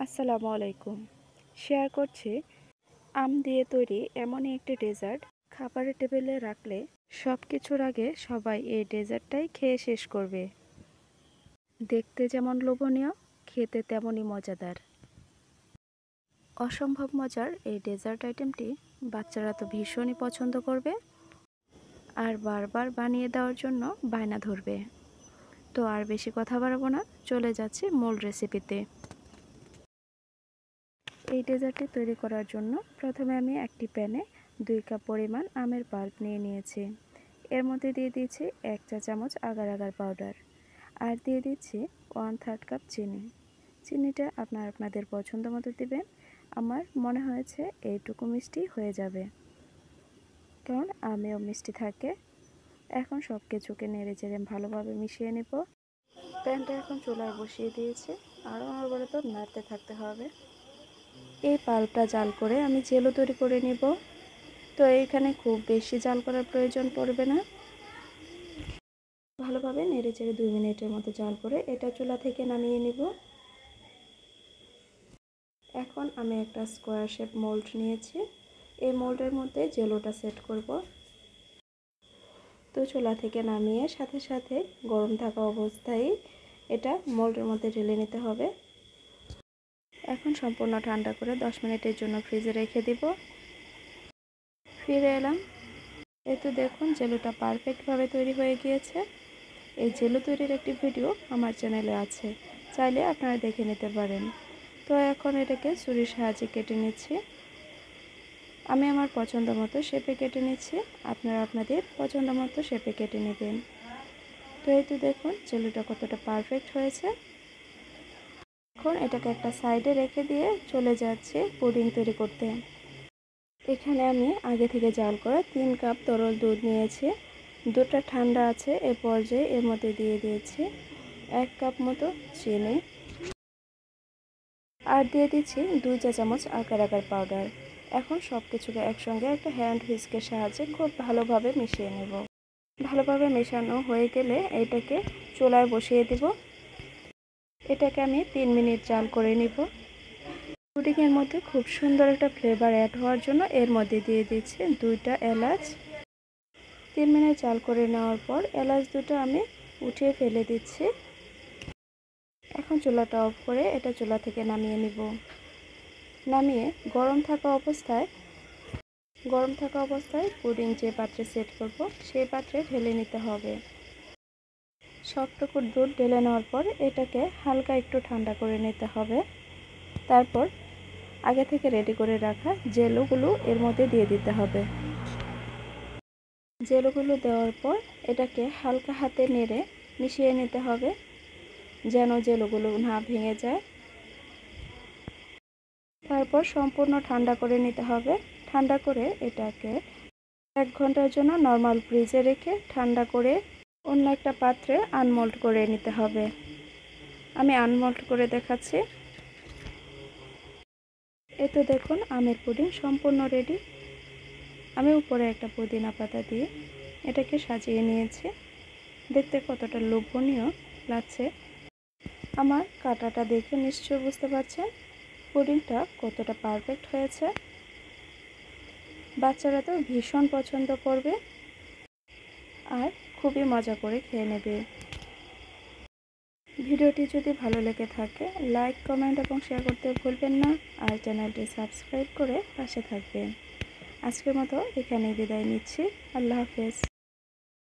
আসসালামু আলাইকুম। শেয়ার করছি আম দিয়ে তৈরি এমনই একটি ডেজার্ট, খাবারের টেবিলে রাখলে সব কিছুর আগে সবাই এই ডেজার্টটাই খেয়ে শেষ করবে। দেখতে যেমন লোভনীয়, খেতে তেমনই মজাদার। অসম্ভব মজার এই ডেজার্ট আইটেমটি বাচ্চারা তো ভীষণই পছন্দ করবে আর বারবার বানিয়ে দেওয়ার জন্য বায়না ধরবে। তো আর বেশি কথা বাড়াবো না, চলে যাচ্ছি মূল রেসিপিতে। এই ডেজার্টটি তৈরি করার জন্য প্রথমে আমি একটি প্যানে 2 কাপ পরিমাণ আমের পাল্প নিয়ে নিয়েছি। এর মধ্যে দিয়ে দিচ্ছি 1 চা চামচ আগার আগার পাউডার আর দিয়ে দিচ্ছি 1/3 কাপ চিনি। চিনিটা আপনাদের পছন্দ মতো দিবেন। আমার মনে হয়েছে এইটুকু মিষ্টি হয়ে যাবে, কারণ আমেও মিষ্টি থাকে। এখন সব কিছুকে নেড়ে চেড়ে ভালোভাবে মিশিয়ে নেব। প্যানটা এখন চুলায় বসিয়ে দিয়েছি আর অনবরত নাড়তে থাকতে হবে। এই পাল্পটা জাল করে আমি জেলো তৈরি করে নেব। তো এইখানে খুব বেশি জাল করার প্রয়োজন পড়বে না। ভালোভাবে নেড়ে চেড়ে 2 মিনিটের মতো জাল করে এটা চুলা থেকে নামিয়ে নেব। এখন আমি একটা স্কোয়ার শেপ মোল্ড নিয়েছি। এই মোল্ডের মধ্যে জেলোটা সেট করব। তো চুলা থেকে নামিয়ে সাথে সাথে গরম থাকা অবস্থায় এটা মোল্ডের মধ্যে ঢেলে নিতে হবে। এখন সম্পূর্ণ ঠান্ডা করে 10 মিনিটের জন্য ফ্রিজে রেখে দিব। ফিরে এলাম। এই তো দেখুন জেলোটা পারফেক্টভাবে তৈরি হয়ে গিয়েছে। এই জেলো তৈরির একটি ভিডিও আমার চ্যানেলে আছে, চাইলে আপনারা দেখে নিতে পারেন। তো এখন এটাকে ছুরির সাহায্যে কেটে নিচ্ছি। আমি আমার পছন্দ মতো শেপে কেটে নিচ্ছি, আপনারা আপনাদের পছন্দ মতো শেপে কেটে নেবেন। তো এই তো দেখুন জেলোটা কতটা পারফেক্ট হয়েছে। এখন এটাকে একটা সাইডে রেখে দিয়ে চলে যাচ্ছে পুডিং তৈরি করতে। এখানে আমি আগে থেকে জাল করা 3 কাপ তরল দুধ নিয়েছি। দুধটা ঠান্ডা আছে এ পর্যায়ে এর মধ্যে দিয়ে দিয়েছি 1 কাপ মতো চিনি আর দিয়ে দিচ্ছি 2 চা চামচ আগার আগার পাউডার। এখন সব কিছুকে একসঙ্গে একটা হ্যান্ড হুইস্কের সাহায্যে খুব ভালোভাবে মিশিয়ে নেব। ভালোভাবে মেশানো হয়ে গেলে এটাকে চুলায় বসিয়ে দেব। এটাকে আমি 3 মিনিট জাল করে নিব। পুডিংয়ের মধ্যে খুব সুন্দর একটা ফ্লেভার অ্যাড হওয়ার জন্য এর মধ্যে দিয়ে দিচ্ছি 2টা এলাচ। 3 মিনিট জাল করে নেওয়ার পর এলাচ দুটো আমি উঠিয়ে ফেলে দিচ্ছি। এখন চুলাটা অফ করে এটা চুলা থেকে নামিয়ে নিব। নামিয়ে গরম থাকা অবস্থায় পুডিং যে পাত্রে সেট করব সেই পাত্রে ঢেলে নিতে হবে। সবটুকু দুধ ঢেলে নেওয়ার পর এটাকে হালকা একটু ঠান্ডা করে নিতে হবে। তারপর আগে থেকে রেডি করে রাখা জেলোগুলো এর মধ্যে দিয়ে দিতে হবে। জেলোগুলো দেওয়ার পর এটাকে হালকা হাতে নেড়ে মিশিয়ে নিতে হবে, যেন জেলোগুলো না ভেঙে যায়। তারপর সম্পূর্ণ ঠান্ডা করে নিতে হবে। ঠান্ডা করে এটাকে 1 ঘন্টার জন্য নর্মাল ফ্রিজে রেখে ঠান্ডা করে অন্য একটা পাত্রে আনমোল্ড করে নিতে হবে। আমি আনমোল্ড করে দেখাচ্ছি। এই তো দেখুন আমের পুডিং সম্পূর্ণ রেডি। আমি উপরে একটা পুদিনা পাতা দিয়ে এটাকে সাজিয়ে নিয়েছি। দেখতে কতটা লোভনীয় লাগছে। আমার কাটাটা দেখে নিশ্চয়ই বুঝতে পারছেন পুডিংটা কতটা পারফেক্ট হয়েছে। বাচ্চারা তো ভীষণ পছন্দ করবে আর খুবই মজা করে খেয়ে নেবে। ভিডিওটি যদি ভালো লেগে থাকে লাইক, কমেন্ট এবং শেয়ার করতে ভুলবেন না আর চ্যানেলটি সাবস্ক্রাইব করে পাশে থাকবেন। আজকের মতো এখানেই বিদায় নিচ্ছি। আল্লাহ হাফেজ।